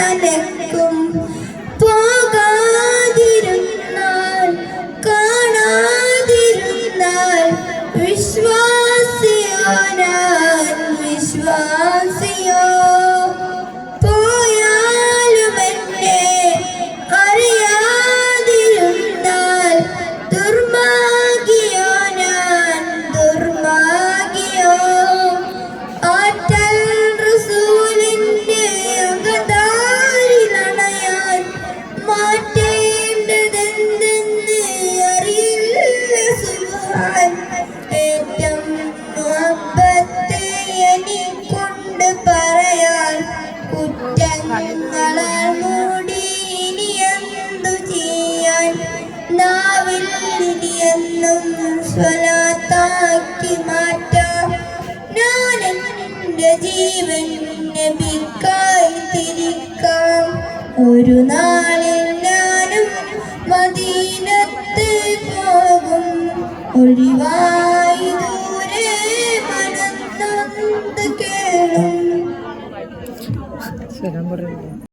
നനക്കും പോകാതിരുന്നാൽ കാണാതിരുന്നാൽ വിശ്വാസിയോ ഞാൻ വിശ്വാസിയോ പോയാലും എന്നെ അറിയാതിരുന്നാൽ ദുർഭാഗ്യോ ഞാൻ ദുർഭാഗ്യോ ആറ്റൽ റസൂലിന്റെ അകതാരി നണയാൻ മാറ്റേണ്ടതെന്തെന്ന് അറിയില്ല സുബ്ഹാൻ ഏറ്റം മുഹബ്ബത്തെ എനിക്കൊണ്ട് പറയാൻ കുറ്റങ്ങളാൽ മൂടി ഇനി എന്തു ചെയ്യാൻ നാവിൽ ഇനിയെന്നും സ്വലാത്താക്കി മാറ്റാം ഞാൻ എൻ്റെ ജീവൻ നബിക്കായി തിരിക്കാം ഒരു നാളിൽ ഞാനും മദീനത്ത് പോകും ഒഴിവായി ദൂരെ മനം നൊന്ത് കേളും